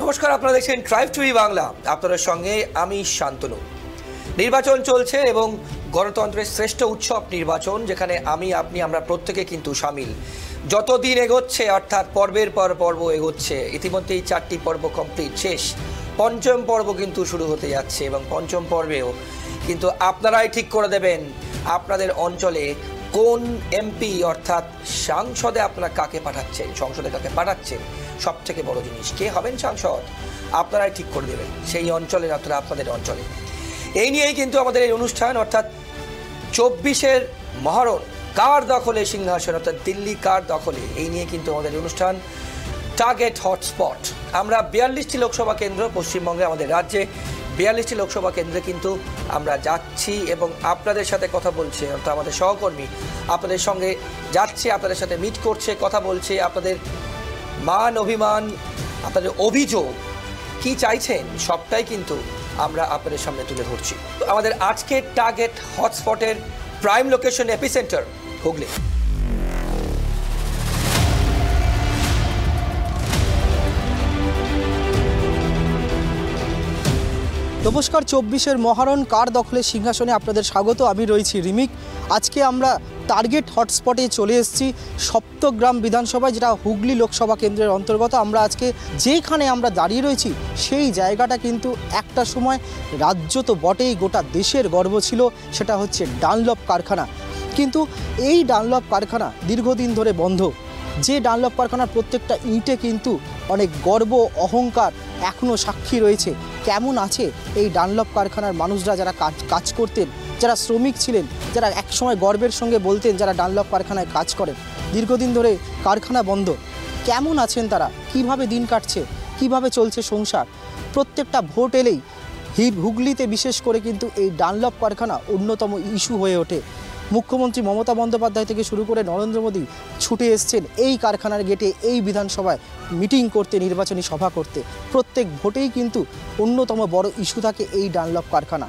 নমস্কার, আপনারা দেখছেন ট্রাইব টিভি বাংলা। আপনাদের সঙ্গে আমি শান্তনু। নির্বাচন চলছে এবং গণতন্ত্রের শ্রেষ্ঠ উৎসব নির্বাচন, যেখানে আপনি আমরা প্রত্যেকে কিন্তু সামিল। যত দিন এগোচ্ছে, অর্থাৎ পর্বের পর পর্ব এগোচ্ছে, ইতিমধ্যেই 4টি পর্ব কমপ্লিট শেষ, পঞ্চম পর্ব কিন্তু শুরু হতে যাচ্ছে এবং পঞ্চম পর্বেও কিন্তু আপনারাই ঠিক করে দেবেন আপনাদের অঞ্চলে কোন এমপি অর্থাৎ সাংসদে আপনারা কাকে পাঠাচ্ছেন, সংসদে কাকে পাঠাচ্ছেন। সব থেকে বড় জিনিস, কে হবেন সাংসদ আপনারাই ঠিক করে দেবেন সেই অঞ্চলের, অর্থাৎ আপনাদের অঞ্চলে। এই নিয়েই কিন্তু আমাদের এই অনুষ্ঠান, অর্থাৎ 24-এর মহারণ কার দখলে সিংহাসন, অর্থাৎ দিল্লি কার দখলে, এই নিয়ে কিন্তু আমাদের অনুষ্ঠান টার্গেট হটস্পট। আমরা 42টি লোকসভা কেন্দ্র পশ্চিমবঙ্গে, আমাদের রাজ্যে 42টি লোকসভা কেন্দ্রে কিন্তু আমরা যাচ্ছি এবং আপনাদের সাথে কথা বলছে, অর্থাৎ আমাদের সহকর্মী আপনাদের সঙ্গে যাচ্ছে, আপনাদের সাথে মিট করছে, কথা বলছে। আপনাদের মান অভিমান, আপনাদের অভিযোগ কি চাইছেন, সবটাই কিন্তু আমরা আপনাদের সামনে তুলে ধরছি। আমাদের আজকের টার্গেট হটস্পটের প্রাইম লোকেশন এপিসেন্টার হুগলি। নমস্কার, 24-এর মহারণ কার দখলে সিংহাসনে আপনাদের স্বাগত। আমি রয়েছি রিমিক। আজকে আমরা টার্গেট হটস্পটে চলে এসেছি সপ্তগ্রাম বিধানসভায়, যেটা হুগলি লোকসভা কেন্দ্রের অন্তর্গত। আমরা আজকে যেখানে আমরা দাঁড়িয়ে রয়েছি সেই জায়গাটা কিন্তু একটা সময় রাজ্য তো বটেই, গোটা দেশের গর্ব ছিল, সেটা হচ্ছে ডানলপ কারখানা। কিন্তু এই ডানলপ কারখানা দীর্ঘদিন ধরে বন্ধ। যে ডানলপ কারখানার প্রত্যেকটা ইঁটে কিন্তু অনেক গর্ব, অহংকার এখনও সাক্ষী রয়েছে। কেমন আছে এই ডানলপ কারখানার মানুষরা, যারা কাজ করতেন, যারা শ্রমিক ছিলেন, যারা একসময় গর্বের সঙ্গে বলতেন যারা ডানলপ কারখানায় কাজ করেন। দীর্ঘদিন ধরে কারখানা বন্ধ, কেমন আছেন তারা, কিভাবে দিন কাটছে, কিভাবে চলছে সংসার। প্রত্যেকটা ভোট এলেই হুগলিতে বিশেষ করে কিন্তু এই ডানলপ কারখানা অন্যতম ইস্যু হয়ে ওঠে। মুখ্যমন্ত্রী মমতা বন্দ্যোপাধ্যায় থেকে শুরু করে নরেন্দ্র মোদী ছুটে এসছেন এই কারখানার গেটে, এই বিধানসভায় মিটিং করতে, নির্বাচনী সভা করতে। প্রত্যেক ভোটেই কিন্তু অন্যতম বড় ইস্যু থাকে এই ডানলপ কারখানা।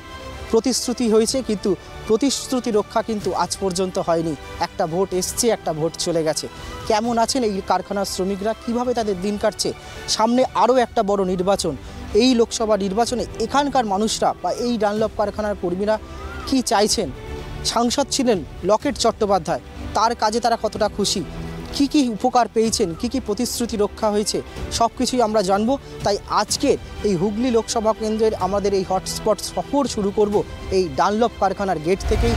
প্রতিশ্রুতি হয়েছে, কিন্তু প্রতিশ্রুতি রক্ষা কিন্তু আজ পর্যন্ত হয়নি। একটা ভোট এসছে, একটা ভোট চলে গেছে। কেমন আছেন এই কারখানার শ্রমিকরা, কিভাবে তাদের দিন কাটছে। সামনে আরও একটা বড় নির্বাচন, এই লোকসভা নির্বাচনে এখানকার মানুষরা বা এই ডানলপ কারখানার কর্মীরা কি চাইছেন। সাংসদ ছিলেন লকেট চট্টোপাধ্যায়, তার কাজে তারা কতটা খুশি, কি কি উপকার পেয়েছেন, কি কি প্রতিশ্রুতি রক্ষা হয়েছে, সব কিছুই আমরা জানব। তাই আজকে এই হুগলি লোকসভা কেন্দ্রের আমাদের এই হটস্পট সফর শুরু করব এই ডানলপ কারখানার গেট থেকেই।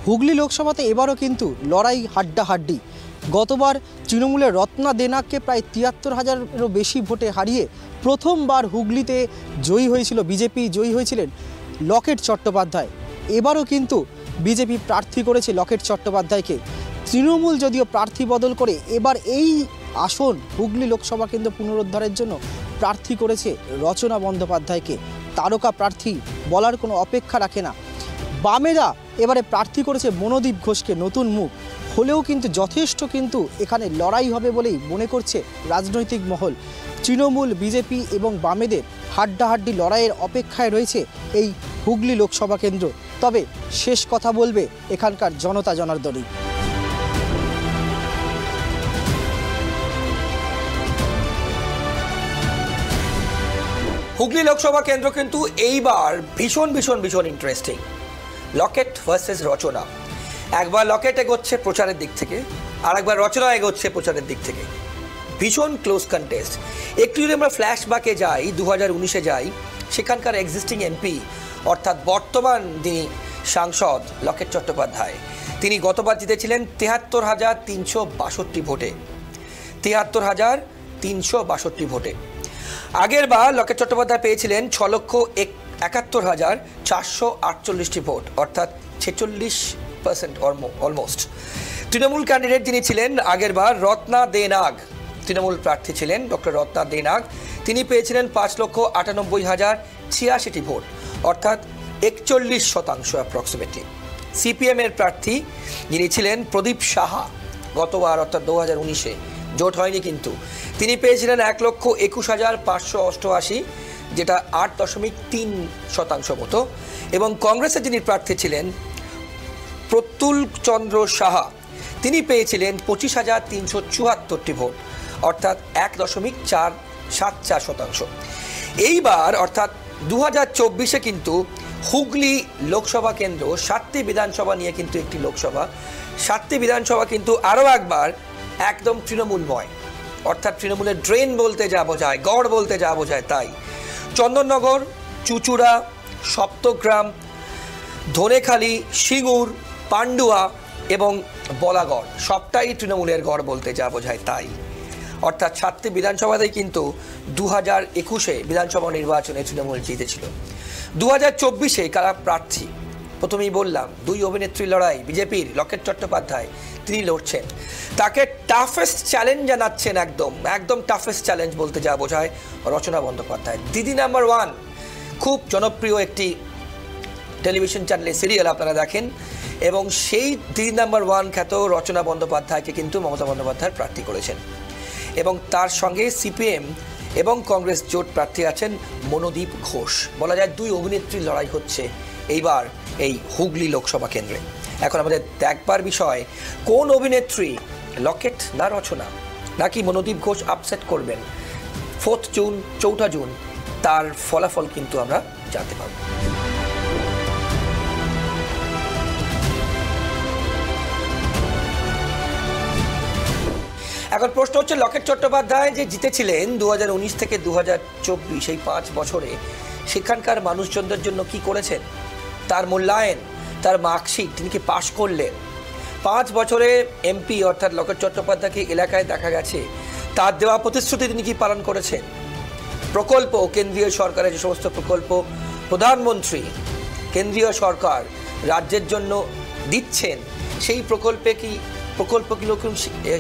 হুগলি লোকসভাতে এবারও কিন্তু লড়াই হাড্ডাহাড্ডি। গতবার তৃণমূলের রত্না দেনাগকে প্রায় ৭৩,০০০-এরও বেশি ভোটে হারিয়ে প্রথমবার হুগলিতে জয়ী হয়েছিল বিজেপি, জয়ী হয়েছিলেন লকেট চট্টোপাধ্যায়। এবারও কিন্তু বিজেপি প্রার্থী করেছে লকেট চট্টোপাধ্যায়কে। তৃণমূল যদিও প্রার্থী বদল করে এবার এই আসন হুগলি লোকসভা কেন্দ্র পুনরুদ্ধারের জন্য প্রার্থী করেছে রচনা বন্দ্যোপাধ্যায়কে। তারকা প্রার্থী বলার কোনো অপেক্ষা রাখে না। বামেরা এবারে প্রার্থী করেছে মনোদীপ ঘোষকে, নতুন মুখ হলেও কিন্তু যথেষ্ট কিন্তু এখানে লড়াই হবে বলেই মনে করছে রাজনৈতিক মহল। তৃণমূল, বিজেপি এবং বামেদের হাড্ডাহাড্ডি লড়াইয়ের অপেক্ষায় রয়েছে এই হুগলি লোকসভা কেন্দ্র। তবে শেষ কথা বলবে এখানকার জনতা জনার্দনই। হুগলি লোকসভা কেন্দ্র কিন্তু এইবার ভীষণ ভীষণ ভীষণ ইন্টারেস্টিং। লকেট ভার্সেস রচনা। একবার লকেট এগোচ্ছে প্রচারের দিক থেকে, আর একবার রচনা এগোচ্ছে প্রচারের দিক থেকে। ভীষণ ক্লোজ কন্টেস্ট। একটু যদি আমরা ফ্ল্যাশব্যাকে যাই, 2019-এ যাই, সেখানকার এক্সিস্টিং এমপি অর্থাৎ বর্তমান যিনি সাংসদ লকেট চট্টোপাধ্যায়, তিনি গতবার জিতেছিলেন ৭৩,৩৬২ ভোটে। ৭৩,৩৬২ ভোটে। আগের বার লকেট চট্টোপাধ্যায় পেয়েছিলেন ৬,৭১,৪৪৮টি ভোট, অর্থাৎ 46% অলমোস্ট। তৃণমূল ক্যান্ডিডেট যিনি ছিলেন আগের বার রত্না দেনাগ, তৃণমূল প্রার্থী ছিলেন ডক্টর রত্না দেনাগ, তিনি পেয়েছিলেন ৫,৯৮,০৮৬টি ভোট, অর্থাৎ 41% অ্যাপ্রক্সিমেটলি। সিপিএমের প্রার্থী যিনি ছিলেন প্রদীপ সাহা, গতবার অর্থাৎ 2019-এ জোট হয়নি, কিন্তু তিনি পেয়েছিলেন ১,২১,৫৮৮, যেটা 8.3% মতো, এবং কংগ্রেসের যিনি প্রার্থী ছিলেন প্রতুল চন্দ্র সাহা, তিনি পেয়েছিলেন 25,374টি ভোট, অর্থাৎ 1.474%। এইবার অর্থাৎ 2024-এ কিন্তু হুগলি লোকসভা কেন্দ্র 7টি বিধানসভা নিয়ে কিন্তু একটি লোকসভা, 7টি বিধানসভা কিন্তু আরও একবার একদম তৃণমূলময়, অর্থাৎ তৃণমূলের ড্রেন বলতে যা বোঝায়, গড় বলতে যা বোঝায় তাই। চন্দননগর, চুচুড়া, সপ্তগ্রাম, ধনেখালি, সিঙ্গুর, পান্ডুয়া এবং বলাগড় সবটাই তৃণমূলের গড় বলতে যা বোঝায় তাই। অর্থাৎ 7টি বিধানসভাতেই কিন্তু 2021-এ বিধানসভা নির্বাচনে তৃণমূল জিতেছিল। 2024-এ কারা প্রার্থী, প্রথমেই বললাম 2 অভিনেত্রী লড়াই। বিজেপির লকেট চট্টোপাধ্যায় তিনি লড়ছেন, তাকে টাফেস্ট চ্যালেঞ্জ জানাচ্ছেন, একদম টাফেস্ট চ্যালেঞ্জ বলতে যা বোঝায় রচনা বন্দ্যোপাধ্যায়। দিদি নাম্বার 1 খুব জনপ্রিয় একটি টেলিভিশন চ্যানেলে সিরিয়াল আপনারা দেখেন, এবং সেই দিদি নাম্বার 1 খ্যাত রচনা বন্দ্যোপাধ্যায়কে কিন্তু মমতা বন্দ্যোপাধ্যায় প্রার্থী করেছেন, এবং তার সঙ্গে সিপিএম এবং কংগ্রেস জোট প্রার্থী আছেন মনোদীপ ঘোষ। বলা যায় 2 অভিনেত্রীর লড়াই হচ্ছে এইবার এই হুগলি লোকসভা কেন্দ্রে। এখন আমাদের দেখবার বিষয়, কোন অভিনেত্রী, লকেট না রচনা, নাকি মনোদীপ ঘোষ আপসেট করবেন 4 জুন 4 জুন, তার ফলাফল কিন্তু আমরা জানতে পারব। এখন প্রশ্ন হচ্ছে, লকেট চট্টোপাধ্যায় যে জিতেছিলেন 2019 থেকে 2024, এই 5 বছরে সেখানকার মানুষজনদের জন্য কি করেছেন, তার মূল্যায়ন, তার মার্কশিট, তিনি কি পাশ করলেন? 5 বছরে এমপি অর্থাৎ লকেট চট্টোপাধ্যায়কে এলাকায় দেখা গেছে, তার দেওয়া প্রতিশ্রুতি তিনি কি পালন করেছেন? প্রকল্প, কেন্দ্রীয় সরকারের যে সমস্ত প্রকল্প প্রধানমন্ত্রী কেন্দ্রীয় সরকার রাজ্যের জন্য দিচ্ছেন, সেই প্রকল্প কি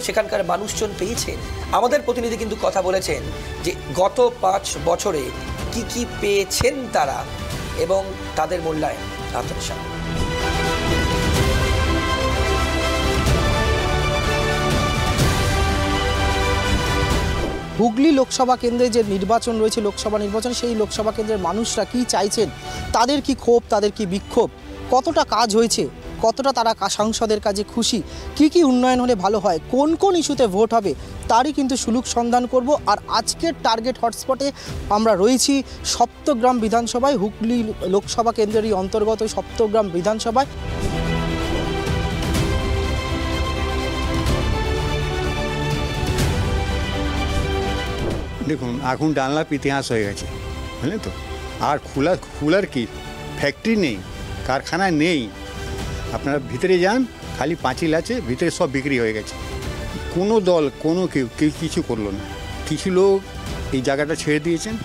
সেখানকার মানুষজন পেয়েছেন? আমাদের প্রতিনিধি কিন্তু কথা বলেছেন যে গত 5 বছরে কি কি পেয়েছেন তারা এবং তাদের মূল্যায়ন আপনাদের সামনে। হুগলি লোকসভা কেন্দ্রে যে নির্বাচন রয়েছে, লোকসভা নির্বাচন, সেই লোকসভা কেন্দ্রের মানুষরা কি চাইছেন, তাদের কি ক্ষোভ, তাদের কি বিক্ষোভ, কতটা কাজ হয়েছে, কতটা তারা সাংসদের কাজে খুশি, কি উন্নয়ন হলে ভালো হয়, কোন কোন ইস্যুতে ভোট হবে, তারই কিন্তু সুলুক সন্ধান করব। আর আজকের টার্গেট হটস্পটে আমরা রয়েছি সপ্তগ্রাম বিধানসভায়, হুগলি লোকসভা কেন্দ্রেরই অন্তর্গত সপ্তগ্রাম বিধানসভায়। দেখুন, এখন ডানলাপ ইতিহাস হয়ে গেছে, বুঝলেন তো। আর খুলার কি ফ্যাক্টরি নেই, কারখানা নেই। আপনারা ভিতরে যান, খালি পাঁচিল আছে, ভিতরে সব বিক্রি হয়ে গেছে। কোনো দল, কেউ কিছু করলো না। কিছু লোক এই জায়গাটা ছেড়ে দিয়েছেন,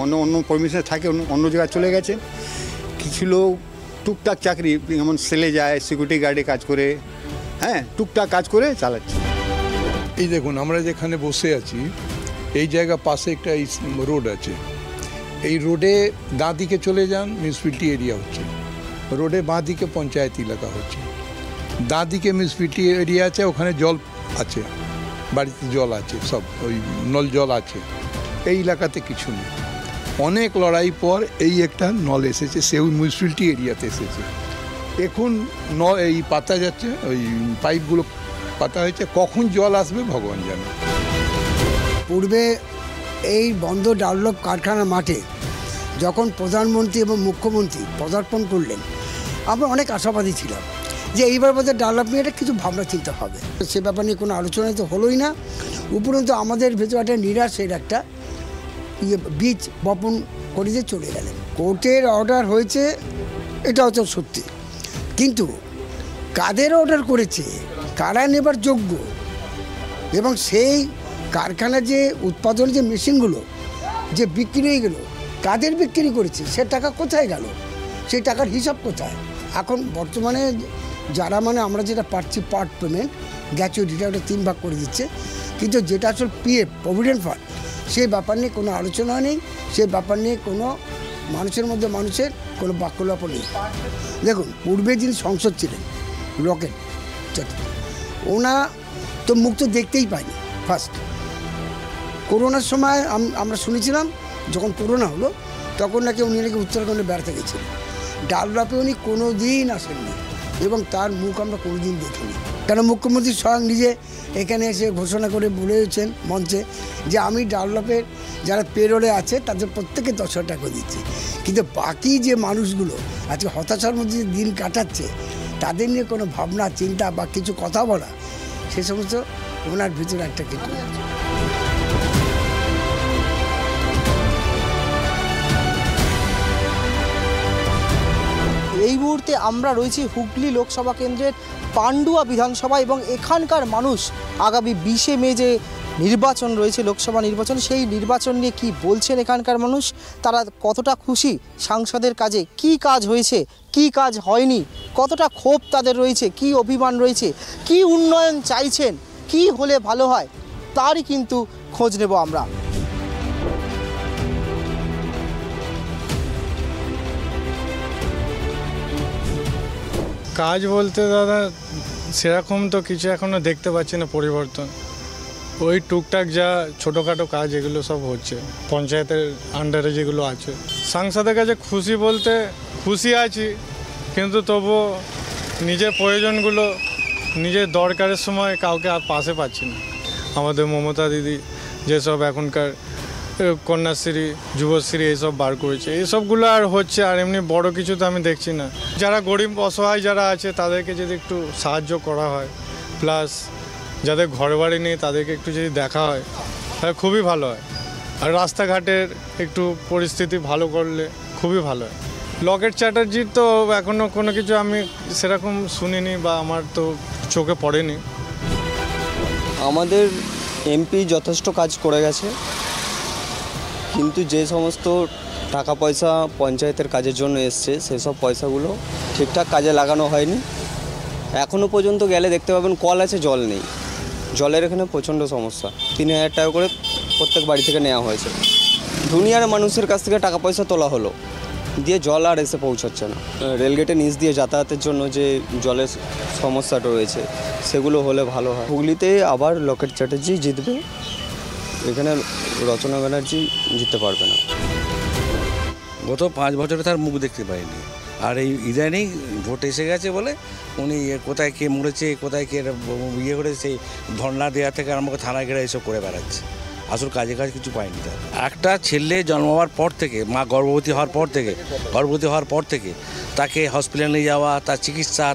অন্য পারমিশনে থাকে, অন্য জায়গায় চলে গেছে। কিছু লোক টুকটাক চাকরি, যেমন সেলে যায়, সিকিউরিটি গার্ডে কাজ করে, টুকটাক কাজ করে চালাচ্ছে। এই দেখুন, আমরা যেখানে বসে আছি, এই জায়গা পাশে একটা রোড আছে। এই রোডে ডাঁ দিকে চলে যান, মিউনিসিপ্যালিটি এরিয়া হচ্ছে। রোডে বাঁ দিকে পঞ্চায়েত এলাকা হচ্ছে। ডাঁ দিকে মিউনিসিপ্যালিটি এরিয়া আছে, ওখানে জল আছে, বাড়িতে জল আছে, সব ওই নল জল আছে। এই এলাকাতে কিছু নেই। অনেক লড়াই পর এই একটা নল এসেছে, সেই মিউনিসিপ্যালিটি এরিয়াতে এসেছে। এখন এই পাতা যাচ্ছে, ওই পাইপগুলো পাতা হয়েছে, কখন জল আসবে ভগবান জানে। পূর্বে এই বন্ধ ডানলপ কারখানার মাঠে যখন প্রধানমন্ত্রী এবং মুখ্যমন্ত্রী পদার্পণ করলেন, আমরা অনেক আশাবাদী ছিলাম যে এইবার বোধহয় ডানলপ নিয়ে একটা কিছু ভাবনা চিন্তা হবে। সে ব্যাপার নিয়ে কোনো আলোচনা তো হলোই না। উপরন্তু আমাদের ভেতরে একটা নিরাশের একটা বীজ বপন করে দিয়ে চলে গেলেন। কোর্টের অর্ডার হয়েছে, এটা হচ্ছে সত্যি, কিন্তু কাদের অর্ডার করেছে, কারা নেবার যোগ্য, এবং সেই কারখানার যে উৎপাদন যে মেশিনগুলো যে বিক্রি হয়ে গেল, কাদের বিক্রি করেছে, সে টাকা কোথায় গেল, সেই টাকার হিসাব কোথায়? এখন বর্তমানে যারা আমরা যেটা পাচ্ছি পার্ট পেমেন্ট, গ্র্যাচুইটিটা ওটা 3 ভাগ করে দিচ্ছে, কিন্তু যেটা আসলে পিএফ প্রভিডেন্ট ফান্ড, সেই ব্যাপার নিয়ে কোনো আলোচনা নেই। সেই ব্যাপার নিয়ে কোনো মানুষের কোনো বাক্যলাপ নেই। দেখুন, পূর্বে যিনি সংসদ ছিলেন লকেট চট্টোপাধ্যায়, ওনা তো মুখ তো দেখতেই পাইনি। ফার্স্ট করোনার সময় আমরা শুনেছিলাম যখন করোনা হলো তখন নাকি উনি উত্তরাখণ্ডে বেড়াতে গেছিলেন। ডানলপে উনি কোনো দিন আসেননি এবং তার মুখ আমরা কোনো দিন দেখিনি। কেন মুখ্যমন্ত্রী স্বয়ং নিজে এখানে এসে ঘোষণা করে বলেছেন মঞ্চে যে আমি ডানলপের যারা পেরোলে আছে তাদের প্রত্যেকে 10,000 টাকা দিচ্ছি, কিন্তু বাকি যে মানুষগুলো আজকে হতাশার মধ্যে যে দিন কাটাচ্ছে তাদের নিয়ে কোনো ভাবনা চিন্তা বা কিছু কথা বলা, সে সমস্ত ওনার ভিতরে একটা কিছু। এই মুহূর্তে আমরা রয়েছি হুগলি লোকসভা কেন্দ্রের পান্ডুয়া বিধানসভা এবং এখানকার মানুষ আগামী 20শে মে যে নির্বাচন রয়েছে লোকসভা নির্বাচন, সেই নির্বাচন নিয়ে কি বলছেন এখানকার মানুষ, তারা কতটা খুশি সাংসদের কাজে, কি কাজ হয়েছে কি কাজ হয়নি, কতটা ক্ষোভ তাদের রয়েছে, কি অভিমান রয়েছে, কি উন্নয়ন চাইছেন, কি হলে ভালো হয়, তারই কিন্তু খোঁজ নেব আমরা। কাজ বলতে দাদা সেরকম তো কিছু এখনও দেখতে পাচ্ছি না পরিবর্তন। ওই টুকটাক যা ছোটোখাটো কাজ এগুলো সব হচ্ছে পঞ্চায়েতের আন্ডারে যেগুলো আছে। সাংসদের কাছে খুশি বলতে খুশি আছি, কিন্তু তবুও নিজের প্রয়োজনগুলো নিজের দরকারের সময় কাউকে আর পাশে পাচ্ছি না। আমাদের মমতা দিদি যেসব এখনকার কন্যাশ্রী যুবশ্রী এইসব বার করেছে, এইসবগুলো আর হচ্ছে, আর এমনি বড় কিছু তো আমি দেখছি না। যারা গরিব অসহায় যারা আছে তাদেরকে যদি একটু সাহায্য করা হয়, প্লাস যাদের ঘর বাড়ি নেই তাদেরকে একটু যদি দেখা হয় তাহলে খুবই ভালো হয়। আর রাস্তাঘাটের একটু পরিস্থিতি ভালো করলে খুবই ভালো হয়। লকেট চ্যাটার্জির তো এখনও কোনো কিছু আমি সেরকম শুনিনি বা আমার তো চোখে পড়েনি। আমাদের এমপি যথেষ্ট কাজ করে গেছে, কিন্তু যে সমস্ত টাকা পয়সা পঞ্চায়েতের কাজের জন্য এসছে সেসব পয়সাগুলো ঠিকঠাক কাজে লাগানো হয়নি। এখনও পর্যন্ত গেলে দেখতে পাবেন কল আছে, জল নেই। জলের এখানে প্রচণ্ড সমস্যা। 3,000 টাকা করে প্রত্যেক বাড়ি থেকে নেওয়া হয়েছে। দুনিয়ার মানুষের কাছ থেকে টাকা পয়সা তোলা হলো, দিয়ে জল আর এসে পৌঁছাচ্ছে না। রেলগেটের নিচ দিয়ে যাতায়াতের জন্য যে জলের সমস্যাটা রয়েছে সেগুলো হলে ভালো হয়। হুগলিতে আবার লকেট চ্যাটার্জি জিতবে, এখানে রচনা ব্যানার্জি জিততে পারবে না। গত 5 বছরে তার মুখ দেখতে পাইনি, আর এই ইদানিং ভোট এসে গেছে বলে উনি কোথায় কে মরেছে, কোথায় কে ইয়ে করেছে, সেই ধর্না দেওয়া থেকে আরম্ভ করে থানায় ঘেরা এইসব করে বেড়াচ্ছে। আসল কাজে কাজ কিছু পায়নি তার। একটা ছেলে জন্ম হওয়ার পর থেকে, মা গর্ভবতী হওয়ার পর থেকে তাকে হসপিটালে নিয়ে যাওয়া, তার চিকিৎসা,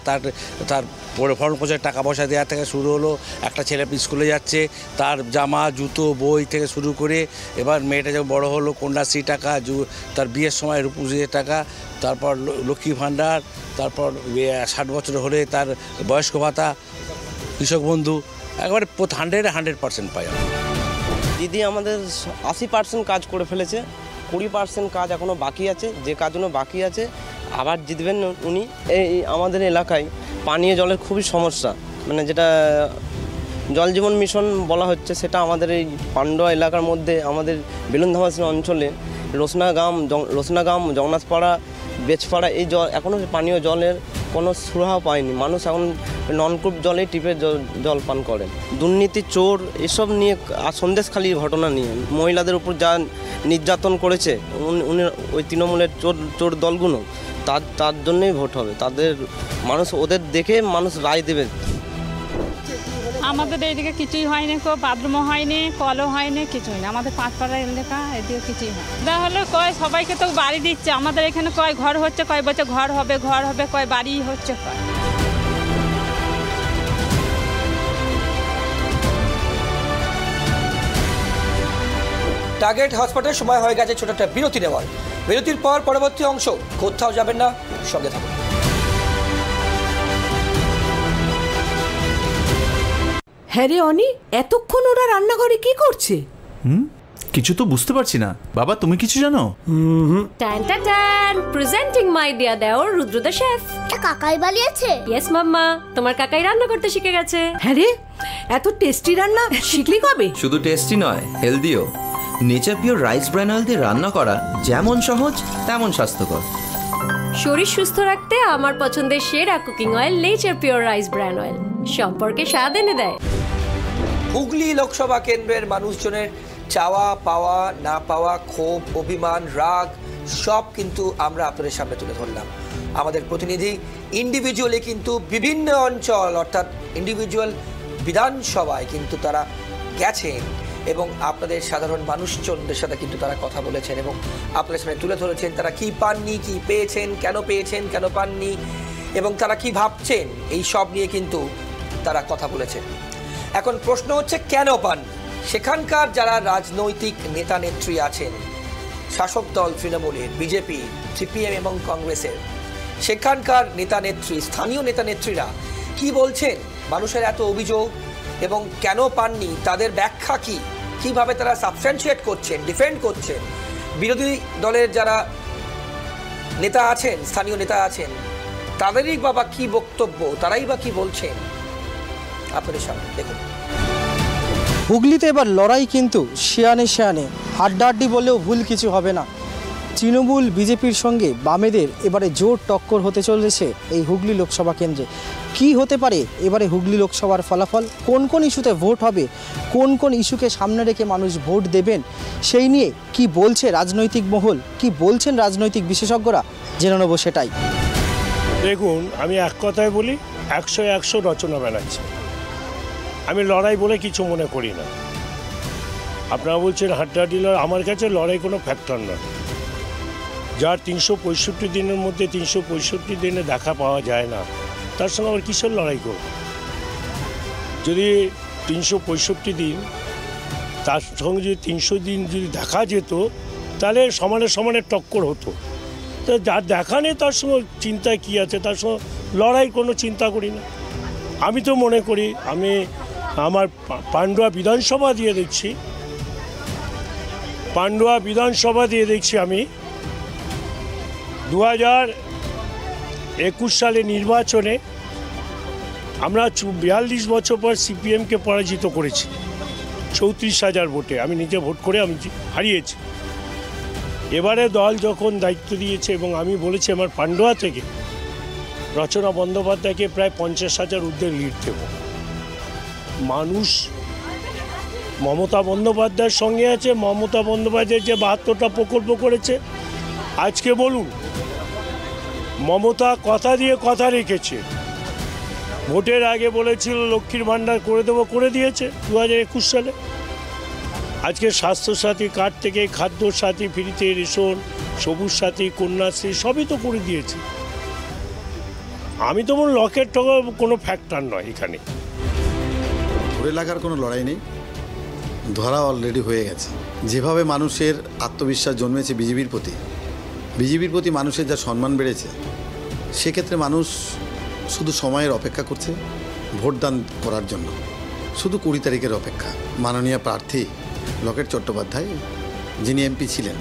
তার ভরণ পোষণের টাকা পয়সা দেওয়া থেকে শুরু হলো। একটা ছেলে স্কুলে যাচ্ছে, তার জামা জুতো বই থেকে শুরু করে, এবার মেয়েটা যখন বড়ো হলো কন্যাশ্রী টাকা, তার বিয়ের সময় রূপশ্রীর টাকা, তারপর লক্ষ্মী ভাণ্ডার, তারপর 60 বছর হলে তার বয়স্ক ভাতা, কৃষক বন্ধু, একবারে 100% পাই। দিদি আমাদের 80% কাজ করে ফেলেছে, 20% কাজ এখনও বাকি আছে। যে কাজগুলো বাকি আছে আবার জিতবেন উনি। এই আমাদের এলাকায় পানীয় জলের খুবই সমস্যা, মানে যেটা জল জীবন মিশন বলা হচ্ছে, সেটা আমাদের এই পান্ডুয়া এলাকার মধ্যে আমাদের বেলুনধামাসি অঞ্চলে রোসনাগাম, জগন্নাথপাড়া, বেচপাড়া এই জল এখনও পানীয় জলের কোনো সুরাহা পায়নি। মানুষ এখন নলকূপ জলেই টিপে জল পান করেন। দুর্নীতি, চোর, এসব নিয়ে, আর সন্দেশখালির ঘটনা নিয়ে মহিলাদের উপর যা নির্যাতন করেছে উনি ওই তৃণমূলের চোর দলগুলো, তার জন্যই ভোট হবে। তাদের মানুষ, ওদের দেখে মানুষ রায় দেবে। আমাদের এইদিকে কিছুই হয়নি, বাথরুমও হয়নি, কলও হয়নি, কিছুই না। আমাদের 5 পাড়া এলাকা, এদিকে কিছুই হয়। তাহলে কয় সবাইকে তো বাড়ি দিচ্ছে, আমাদের এখানে কয় ঘর হচ্ছে, কয় বছর ঘর হবে, কয় বাড়ি হচ্ছে, কয়। টার্গেট হটস্পটের সময় হয়ে গেছে ছোট একটা বিরতি নেওয়ার। বিরতির পর পরবর্তী অংশ, কোথাও যাবেন না, সঙ্গে থাকুন। হ্যাঁ রে অনি, এতক্ষণ ওরা রান্নাঘরে কি করছে? কিছু তো বুঝতে পারছি না। বাবা, তুমি কিছু জানো? টান টান টান, প্রেজেন্টিং মাই ডিয়ার দেওর রুদ্র দ্য শেফ। কাকাই বানিয়েছে? ইয়েস মাম্মা, তোমার কাকাই রান্না করতে শিখে গেছে। হ্যাঁ রে, এত টেস্টি রান্না শিখলি কবে? শুধু টেস্টি নয়, হেলদিও। Nature pure rice bran oil দিয়ে রান্না করা যেমন সহজ তেমন স্বাস্থ্যকর। শরীর সুস্থ রাখতে আমার পছন্দের সেরা cooking oil nature pure rice bran oil, সম্পর্কে স্বাদ এনে দেয়। হুগলি লোকসভা কেন্দ্রের মানুষজনের চাওয়া পাওয়া না পাওয়া, ক্ষোভ, অভিমান, রাগ সব কিন্তু আমরা আপনাদের সামনে তুলে ধরলাম। আমাদের প্রতিনিধি ইন্ডিভিজুয়ালি কিন্তু বিভিন্ন অঞ্চল অর্থাৎ ইন্ডিভিজুয়াল বিধানসভায় কিন্তু তারা গেছেন এবং আপনাদের সাধারণ মানুষজনদের সাথে কিন্তু তারা কথা বলেছেন এবং আপনাদের সামনে তুলে ধরেছেন তারা কি পাননি, কি পেয়েছেন, কেন পাননি এবং তারা কি ভাবছেন, এই সব নিয়ে কিন্তু তারা কথা বলেছেন। এখন প্রশ্ন হচ্ছে কেন পান? সেখানকার যারা রাজনৈতিক নেতা নেত্রী আছেন, শাসক দল তৃণমূলের, বিজেপি, সিপিএম এবং কংগ্রেসের, সেখানকার নেতা নেত্রী, স্থানীয় নেতা নেত্রীরা কি বলছেন? মানুষের এত অভিযোগ এবং কেন পাননি তাদের ব্যাখ্যা কি, কিভাবে তারা সাবস্ট্যান্সিয়েট করছেন, ডিফেন্ড করছেন? বিরোধী দলের যারা নেতা আছেন, স্থানীয় নেতা আছেন, তাদেরই বা কি বক্তব্য, তারাই বা কি বলছেন আপনাদের সামনে দেখুন। হুগলিতে এবার লড়াই কিন্তু শিয়ানে হাড্ডাহাড্ডি বললেও ভুল কিছু হবে না। তৃণমূল বিজেপির সঙ্গে বামেদের এবারে জোর টক্কর হতে চলেছে এই হুগলি লোকসভা কেন্দ্রে। কি হতে পারে এবারে হুগলি লোকসভার ফলাফল? কোন কোন ইস্যুতে ভোট হবে, কোন কোন ইস্যুকে সামনে রেখে মানুষ ভোট দেবেন, সেই নিয়ে কি বলছে রাজনৈতিক মহল, কি বলছেন রাজনৈতিক বিশেষজ্ঞরা, জেনে নেব সেটাই। দেখুন, আমি এক কথায় বলি, 100 রচনা ব্যানার্জি। আমি লড়াই বলে কিছু মনে করি না। আপনারা বলছেন হাড্ডাহাড্ডি লড়াই, আমার কাছে লড়াই কোনো ফ্যাক্টর নয়। যার 365 দিনের মধ্যে 365 দিনে দেখা পাওয়া যায় না, তার সঙ্গে আবার কিসের লড়াই করব? যদি 365 দিন, তার সঙ্গে যদি 300 দিন যদি দেখা যেত, তাহলে সমানে টক্কর হতো। তো যার দেখা নেই তার সঙ্গে চিন্তা কী আছে, তার সঙ্গে লড়াই কোনো চিন্তা করি না। আমি তো মনে করি, আমি আমার পান্ডুয়া বিধানসভা দিয়ে দেখছি আমি 2021 সালে নির্বাচনে আমরা 42 বছর পর সিপিএমকে পরাজিত করেছি 34,000 ভোটে। আমি নিজে ভোট করে আমি হারিয়েছি। এবারে দল যখন দায়িত্ব দিয়েছে এবং আমি বলেছি আমার পান্ডুয়া থেকে রচনা বন্দ্যোপাধ্যায়কে প্রায় 50,000 ঊর্ধ্বে লিড দেব। মানুষ মমতা বন্দ্যোপাধ্যায়ের সঙ্গে আছে। মমতা বন্দ্যোপাধ্যায় যে 72টা প্রকল্প করেছে, আজকে বলুন, মমতা কথা দিয়ে কথা রেখেছে। ভোটের আগে বলেছিল লক্ষ্মীর ভাণ্ডার করে দেবো, করে দিয়েছে 2021 সালে। আজকে স্বাস্থ্যসাথী কার্ড থেকে খাদ্য সাথী, ফ্রিতে রেশন, সবুজ সাথী, কন্যাশ্রী সবই তো করে দিয়েছে। আমি তো বলুন লকের টকা কোনো ফ্যাক্টর নয় এখানে। ধরে লাগার কোনো লড়াই নেই, ধরা অলরেডি হয়ে গেছে। যেভাবে মানুষের আত্মবিশ্বাস জন্মেছে বিজেপির প্রতি মানুষের যা সম্মান বেড়েছে, সেক্ষেত্রে মানুষ শুধু সময়ের অপেক্ষা করছে ভোটদান করার জন্য। শুধু 20 তারিখের অপেক্ষা। মাননীয় প্রার্থী লকেট চট্টোপাধ্যায়, যিনি এমপি ছিলেন,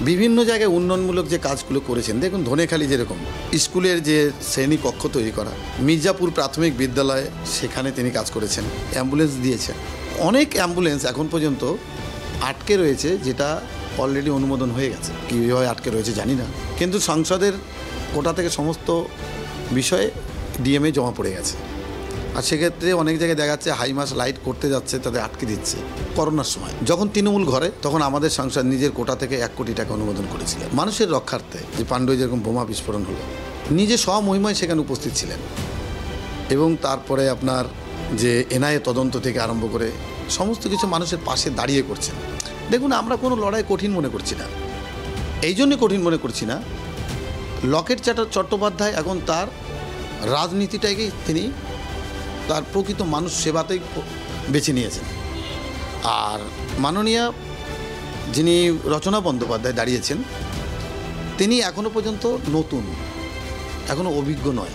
বিভিন্ন জায়গায় উন্নয়নমূলক যে কাজগুলো করেছেন, দেখুন ধনেখালি যেরকম স্কুলের যে শ্রেণী কক্ষ তৈরি করা, মির্জাপুর প্রাথমিক বিদ্যালয়, সেখানে তিনি কাজ করেছেন, অ্যাম্বুলেন্স দিয়েছেন। অনেক অ্যাম্বুলেন্স এখন পর্যন্ত আটকে রয়েছে, যেটা অলরেডি অনুমোদন হয়ে গেছে। কীভাবে আটকে রয়েছে জানি না, কিন্তু সংসদের কোটা থেকে সমস্ত বিষয়ে ডিএমএ জমা পড়ে গেছে। আর সেক্ষেত্রে অনেক জায়গায় দেখা যাচ্ছে হাইমাস লাইট করতে যাচ্ছে, তাদের আটকে দিচ্ছে। করোনার সময় যখন তৃণমূল ঘরে, তখন আমাদের সংসদ নিজের কোটা থেকে 1 কোটি টাকা অনুমোদন করেছিলেন মানুষের রক্ষার্থে। যে পাণ্ডুয় যেরকম বোমা বিস্ফোরণ হলো, নিজে স্বমহিমায় সেখানে উপস্থিত ছিলেন। এবং তারপরে আপনার যে এনআইএ তদন্ত থেকে আরম্ভ করে সমস্ত কিছু মানুষের পাশে দাঁড়িয়ে করছেন। দেখুন, আমরা কোনো লড়াই কঠিন মনে করছি না। এই জন্যে কঠিন মনে করছি না, লকেট চট্টোপাধ্যায় এখন তার রাজনীতিটাকেই তিনি তার প্রকৃত মানুষ সেবাতেই বেছে নিয়েছেন। আর মাননীয়া যিনি রচনা বন্দ্যোপাধ্যায় দাঁড়িয়েছেন, তিনি এখনও পর্যন্ত নতুন, এখনও অভিজ্ঞ নয়।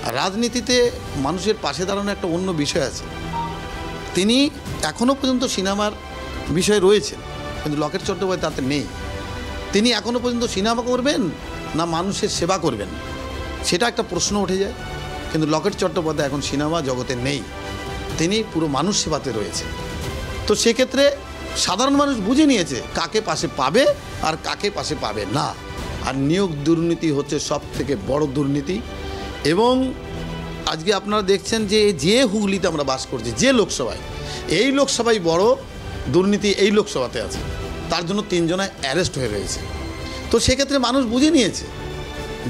আর রাজনীতিতে মানুষের পাশে দাঁড়ানো একটা অন্য বিষয় আছে। তিনি এখনও পর্যন্ত সিনেমার বিষয়ে রয়েছেন, কিন্তু লকেট চট্টোপাধ্যায় তাতে নেই। তিনি এখনও পর্যন্ত সিনেমা করবেন না মানুষের সেবা করবেন, সেটা একটা প্রশ্ন উঠে যায়। কিন্তু লকেট চট্টোপাধ্যায় এখন সিনেমা জগতে নেই, তিনি পুরো মানুষ সেবাতে রয়েছে। তো সেক্ষেত্রে সাধারণ মানুষ বুঝে নিয়েছে কাকে পাশে পাবে আর কাকে পাশে পাবে না। আর নিয়োগ দুর্নীতি হচ্ছে সব থেকে বড় দুর্নীতি। এবং আজকে আপনারা দেখছেন যে হুগলিতে আমরা বাস করছি, যে লোকসভায়, এই লোকসভায় বড় দুর্নীতি এই লোকসভাতে আছে, তার জন্য 3 জনে অ্যারেস্ট হয়ে রয়েছে। তো সেক্ষেত্রে মানুষ বুঝে নিয়েছে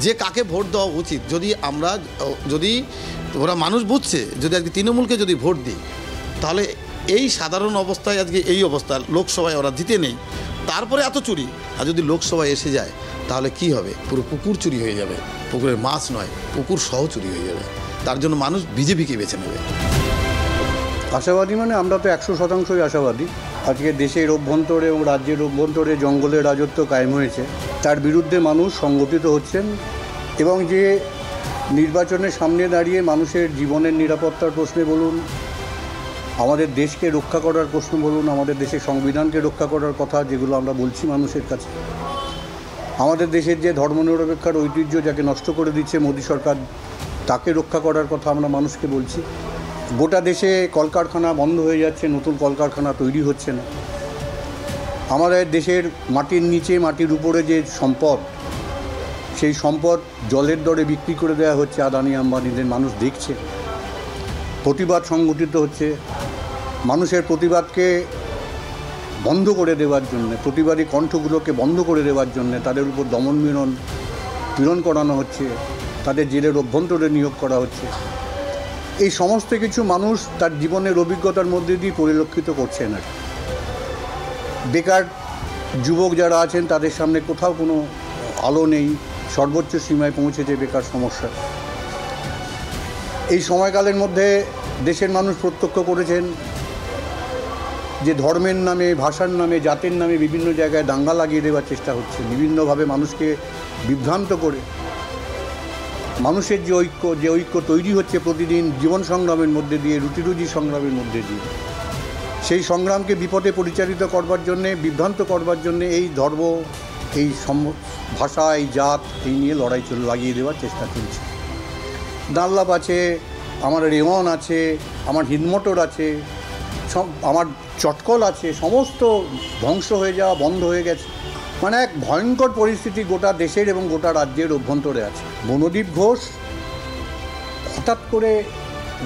যে কাকে ভোট দেওয়া উচিত। যদি ওরা মানুষ বুঝছে, যদি আজকে তৃণমূলকে যদি ভোট দিই, তাহলে এই সাধারণ অবস্থায় আজকে এই অবস্থা, লোকসভায় ওরা দিতে নেই, তারপরে এত চুরি, আর যদি লোকসভায় এসে যায় তাহলে কি হবে? পুরো পুকুর চুরি হয়ে যাবে, পুকুরের মাছ নয় পুকুর সহ চুরি হয়ে যাবে। তার জন্য মানুষ বিজেপিকে বেছে নেবে। আশাবাদী মানে আমরা তো 100%ই আশাবাদী। আজকে দেশের অভ্যন্তরে এবং রাজ্যের অভ্যন্তরে জঙ্গলের রাজত্ব কায়েম হয়েছে, তার বিরুদ্ধে মানুষ সংগঠিত হচ্ছেন এবং যে নির্বাচনের সামনে দাঁড়িয়ে মানুষের জীবনের নিরাপত্তার প্রশ্নে বলুন, আমাদের দেশকে রক্ষা করার প্রশ্ন বলুন, আমাদের দেশের সংবিধানকে রক্ষা করার কথা যেগুলো আমরা বলছি মানুষের কাছে, আমাদের দেশের যে ধর্মনিরপেক্ষার ঐতিহ্য যাকে নষ্ট করে দিচ্ছে মোদী সরকার, তাকে রক্ষা করার কথা আমরা মানুষকে বলছি। গোটা দেশে কলকারখানা বন্ধ হয়ে যাচ্ছে, নতুন কলকারখানা তৈরি হচ্ছে না। আমাদের দেশের মাটির নিচে মাটির উপরে যে সম্পদ, সেই সম্পদ জলের দরে বিক্রি করে দেওয়া হচ্ছে আদানি আম্বানিদের, মানুষ দেখছে। প্রতিবাদ সংগঠিত হচ্ছে, মানুষের প্রতিবাদকে বন্ধ করে দেওয়ার জন্যে, প্রতিবাদী কণ্ঠগুলোকে বন্ধ করে দেওয়ার জন্যে তাদের উপর দমন পীড়ন করানো হচ্ছে, তাদের জেলের অভ্যন্তরে নিয়োগ করা হচ্ছে। এই সমস্ত কিছু মানুষ তার জীবনের অভিজ্ঞতার মধ্যে দিয়ে পরিলক্ষিত করছেন। আর বেকার যুবক যারা আছেন তাদের সামনে কোথাও কোনো আলো নেই, সর্বোচ্চ সীমায় পৌঁছেছে বেকার সমস্যা। এই সময়কালের মধ্যে দেশের মানুষ প্রত্যক্ষ করেছেন যে ধর্মের নামে, ভাষার নামে, জাতের নামে বিভিন্ন জায়গায় দাঙ্গা লাগিয়ে দেওয়ার চেষ্টা হচ্ছে, বিভিন্নভাবে মানুষকে বিভ্রান্ত করে। মানুষের যে ঐক্য তৈরি হচ্ছে প্রতিদিন জীবন সংগ্রামের মধ্যে দিয়ে, রুটি সংগ্রামের মধ্যে দিয়ে, সেই সংগ্রামকে বিপদে পরিচালিত করবার জন্যে, বিভ্রান্ত করবার জন্যে এই ধর্ম, এই ভাষা, এই জাত, এই নিয়ে লড়াই লাগিয়ে দেওয়ার চেষ্টা চলছে। ডানলাভ আছে, আমার রেওয়ান আছে, আমার হিন্দমোটর আছে, আমার চটকল আছে, সমস্ত ধ্বংস হয়ে যাওয়া, বন্ধ হয়ে গেছে। মানে এক ভয়ঙ্কর পরিস্থিতি গোটা দেশের এবং গোটা রাজ্যের অভ্যন্তরে আছে। মনোদীপ ঘোষ হঠাৎ করে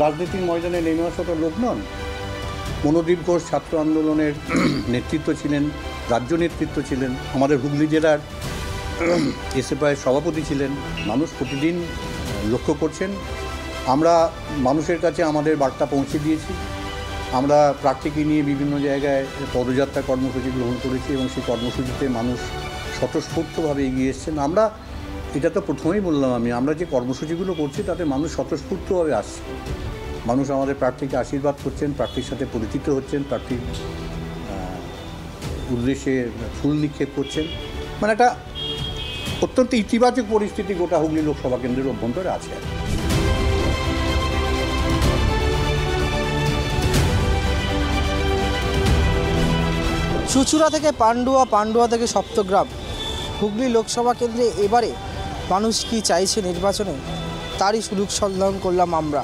রাজনীতির ময়দানে নেমে আসা তো লোক নন। মনোদীপ ঘোষ ছাত্র আন্দোলনের নেতৃত্ব ছিলেন, রাজ্য নেতৃত্ব ছিলেন, আমাদের হুগলি জেলার এসএফআইয়ের সভাপতি ছিলেন। মানুষ প্রতিদিন লক্ষ্য করছেন। আমরা মানুষের কাছে আমাদের বার্তা পৌঁছে দিয়েছি। আমরা প্রার্থীকে নিয়ে বিভিন্ন জায়গায় পদযাত্রা কর্মসূচি গ্রহণ করেছি এবং সেই কর্মসূচিতে মানুষ স্বতঃস্ফূর্তভাবে এগিয়ে এসছেন। আমরা এটা তো প্রথমেই বললাম আমরা যে কর্মসূচিগুলো করছি তাতে মানুষ স্বতঃস্ফূর্তভাবে আসছে। মানুষ আমাদের প্রার্থীকে আশীর্বাদ করছেন, প্রার্থীর সাথে পরিচিত হচ্ছেন, প্রার্থীর উদ্দেশ্যে ফুল নিক্ষেপ করছেন। মানে একটা অত্যন্ত ইতিবাচক পরিস্থিতি গোটা হুগলি লোকসভা কেন্দ্রের অভ্যন্তরে আছে। চুচুড়া থেকে পান্ডুয়া, পান্ডুয়া থেকে সপ্তগ্রাম, হুগলি লোকসভা কেন্দ্রে এবারে মানুষ কি চাইছে নির্বাচনে, তারই সুযোগ সন্ধান করলাম আমরা।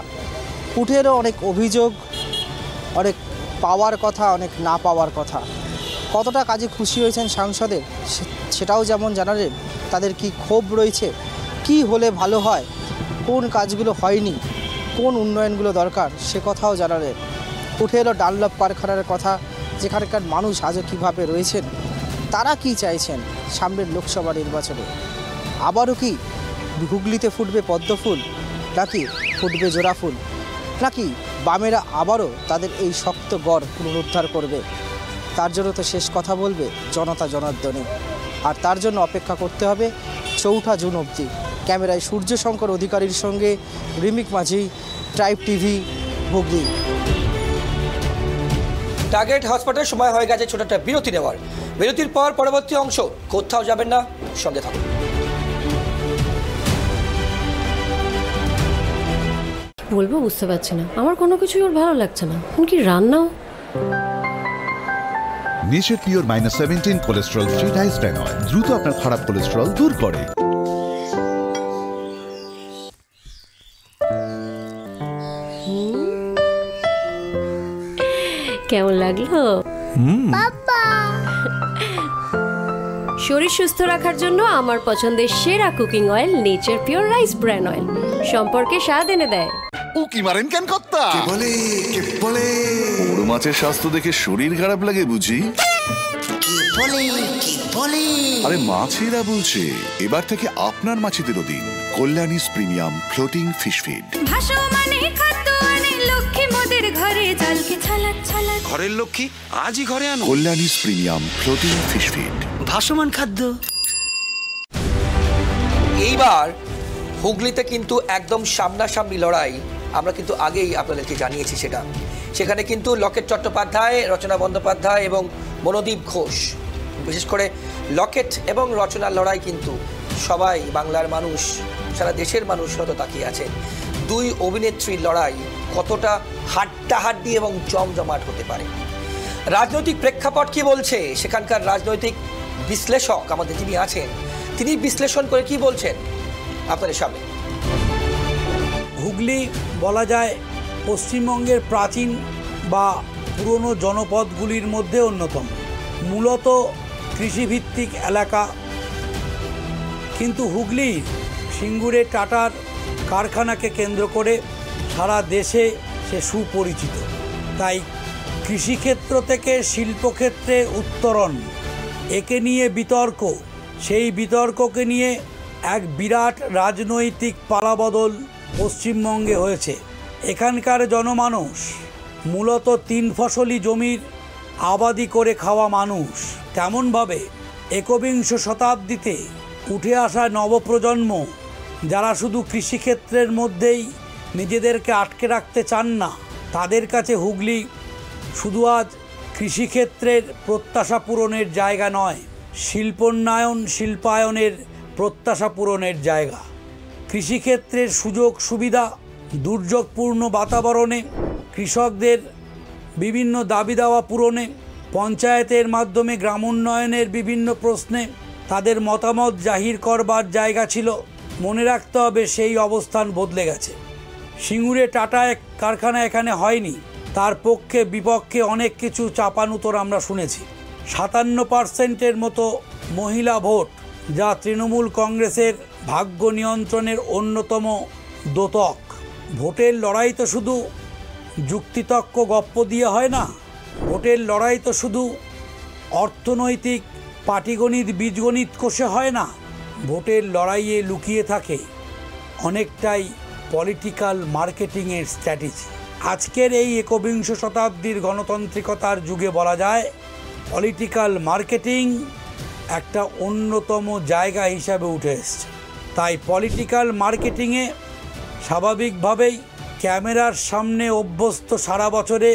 উঠেরও অনেক অভিযোগ, অনেক পাওয়ার কথা, অনেক না পাওয়ার কথা। কতটা কাজে খুশি হয়েছেন সাংসদের সেটাও যেমন জানালেন, তাদের কি ক্ষোভ রয়েছে, কি হলে ভালো হয়, কোন কাজগুলো হয়নি, কোন উন্নয়নগুলো দরকার সে কথাও জানালেন। উঠে এলো ডানলভ কারখানার কথা, যেখানকার মানুষ আজও কীভাবে রয়েছেন, তারা কি চাইছেন সামনের লোকসভা নির্বাচনে। আবারও কি হুগলিতে ফুটবে পদ্ম ফুল, নাকি ফুটবে জোড়া ফুল, নাকি বামেরা আবারও তাদের এই শক্ত গড় পুনরুদ্ধার করবে, তার জন্য তো শেষ কথা বলবে জনতা জনার্দনে। আর তার জন্য অপেক্ষা করতে হবে 4 জুন অবধি। ক্যামেরায় সূর্যশঙ্কর অধিকারীর সঙ্গে রিমিক মাঝি, ট্রাইব টিভি, হুগলি। টার্গেট হটস্পটের সময় হয়ে গেছে ছোট একটা বিরতি নেওয়ার। বিরতির পর পরবর্তী অংশ, কোথাও যাবেন না, সঙ্গে থাকুন। বলবো বুঝতে পারছি না, আমার কোনো কিছুই ওর ভালো লাগছে না। কি রান্নাও nature pure -17 cholesterol free rice bran oil দ্রুত আপনার খারাপ কোলেস্ট্রল দূর করে। কেমন লাগলো বাবা? শরীর সুস্থ রাখার জন্য আমার পছন্দের সেরা cooking oil nature pure rice bran oil সম্পর্কে স্বাদ এনে দেয়। উকি মারেন কেন কর্তা? বলে বড় মাছের স্বাস্থ্য দেখে শরীর খারাপ লাগে বুঝি? আরে মাছেরা বলছে এবার থেকে আপনার মাছেদেরও দিন কল্যাণীস প্রিমিয়াম ফ্লোটিং ফিশ ফিড। ঘরের লক্ষ্মী আজই ঘরে আনো কল্যাণীস প্রিমিয়াম ফ্লোটিং ফিশ ফিড, ভাসমান খাদ্য। এইবার হুগলিতে কিন্তু একদম সামনাসামনি লড়াই, আমরা কিন্তু আগেই আপনাদেরকে জানিয়েছি সেটা। সেখানে কিন্তু লকেট চট্টোপাধ্যায়, রচনা বন্দ্যোপাধ্যায় এবং মনোদীপ ঘোষ, বিশেষ করে লকেট এবং রচনার লড়াই কিন্তু সবাই বাংলার মানুষ, সারা দেশের মানুষ হয়তো তাকিয়ে আছেন। দুই অভিনেত্রীর লড়াই কতটা হাড্ডাহাড্ডি এবং জমজমাট হতে পারে। রাজনৈতিক প্রেক্ষাপট কি বলছে, সেখানকার রাজনৈতিক বিশ্লেষক আমাদের যিনি আছেন তিনি বিশ্লেষণ করে কি বলছেন আপনাদের সামনে। হুগলি বলা যায় পশ্চিমবঙ্গের প্রাচীন বা পুরনো জনপদগুলির মধ্যে অন্যতম, মূলত কৃষিভিত্তিক এলাকা। কিন্তু হুগলি সিঙ্গুরে টাটার কারখানাকে কেন্দ্র করে সারা দেশে সে সুপরিচিত। তাই কৃষিক্ষেত্র থেকে শিল্পক্ষেত্রে উত্তরণ, একে নিয়ে বিতর্ক, সেই বিতর্ককে নিয়ে এক বিরাট রাজনৈতিক পালাবদল পশ্চিমবঙ্গে হয়েছে। এখানকার জনমানুষ মূলত 3 ফসলি জমির আবাদি করে খাওয়া মানুষ। তেমনভাবে একবিংশ শতাব্দীতে উঠে আসা নবপ্রজন্ম যারা শুধু কৃষিক্ষেত্রের মধ্যেই নিজেদেরকে আটকে রাখতে চান না, তাদের কাছে হুগলি শুধু আজ কৃষিক্ষেত্রের প্রত্যাশা পূরণের জায়গা নয়, শিল্পোন্নয়ন শিল্পায়নের প্রত্যাশা পূরণের জায়গা। কৃষিক্ষেত্রের সুযোগ সুবিধা, দুর্যোগপূর্ণ বাতাবরণে কৃষকদের বিভিন্ন দাবি দাওয়া পূরণে, পঞ্চায়েতের মাধ্যমে গ্রামোন্নয়নের বিভিন্ন প্রশ্নে তাদের মতামত জাহির করবার জায়গা ছিল। মনে রাখতে হবে সেই অবস্থান বদলে গেছে। সিঙ্গুরে টাটা কারখানা এখানে হয়নি, তার পক্ষে বিপক্ষে অনেক কিছু চাপানুতর আমরা শুনেছি। 57% মতো মহিলা ভোট, যা তৃণমূল কংগ্রেসের ভাগ্য নিয়ন্ত্রণের অন্যতম দ্যোতক। ভোটের লড়াই তো শুধু যুক্তিতক্ক গপ্প দিয়ে হয় না, ভোটের লড়াই তো শুধু অর্থনৈতিক পাটিগণিত বীজগণিত কষে হয় না। ভোটের লড়াইয়ে লুকিয়ে থাকে অনেকটাই পলিটিক্যাল মার্কেটিংয়ের স্ট্র্যাটেজি। আজকের এই একবিংশ শতাব্দীর গণতান্ত্রিকতার যুগে বলা যায় পলিটিক্যাল মার্কেটিং একটা অন্যতম জায়গা হিসাবে উঠে এসছে। তাই পলিটিক্যাল মার্কেটিংয়ে স্বাভাবিকভাবেই ক্যামেরার সামনে অভ্যস্ত সারা বছরে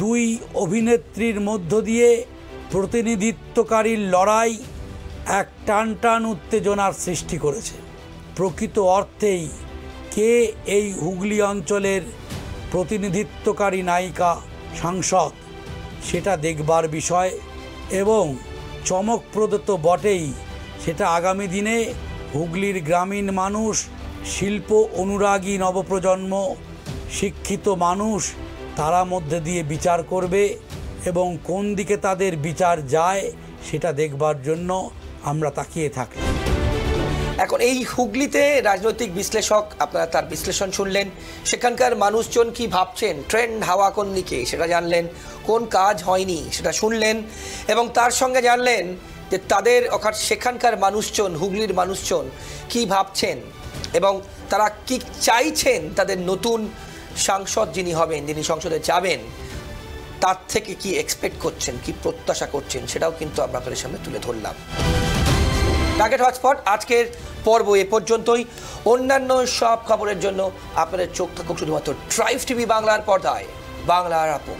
দুই অভিনেত্রীর মধ্য দিয়ে প্রতিনিধিত্বকারীর লড়াই এক টান উত্তেজনার সৃষ্টি করেছে। প্রকৃত অর্থেই কে এই হুগলি অঞ্চলের প্রতিনিধিত্বকারী নায়িকা সাংসদ, সেটা দেখবার বিষয়। এবং চমকপ্রদ তো বটেই, সেটা আগামী দিনে হুগলির গ্রামীণ মানুষ, শিল্প অনুরাগী নবপ্রজন্ম, শিক্ষিত মানুষ তারা মধ্যে দিয়ে বিচার করবে এবং কোন দিকে তাদের বিচার যায় সেটা দেখবার জন্য আমরা তাকিয়ে থাকি। এখন এই হুগলিতে রাজনৈতিক বিশ্লেষক, আপনারা তার বিশ্লেষণ শুনলেন, সেখানকার মানুষজন কি ভাবছেন, ট্রেন্ড হাওয়া কোন দিকে সেটা জানলেন, কোন কাজ হয়নি সেটা শুনলেন, এবং তার সঙ্গে জানলেন যে তাদের সেখানকার মানুষজন, হুগলির মানুষজন কি ভাবছেন এবং তারা কি চাইছেন তাদের নতুন সাংসদ যিনি হবেন, যিনি সংসদে যাবেন, তার থেকে কি এক্সপেক্ট করছেন, কি প্রত্যাশা করছেন, সেটাও কিন্তু আমরা আপনাদের সামনে তুলে ধরলাম। টার্গেট হটস্পট আজকের পর্ব এ পর্যন্তই। অন্যান্য সব খবরের জন্য আপনাদের চোখ থাকুক শুধুমাত্র ট্রাইব টিভি বাংলার পর্দায়। বাংলার আপন।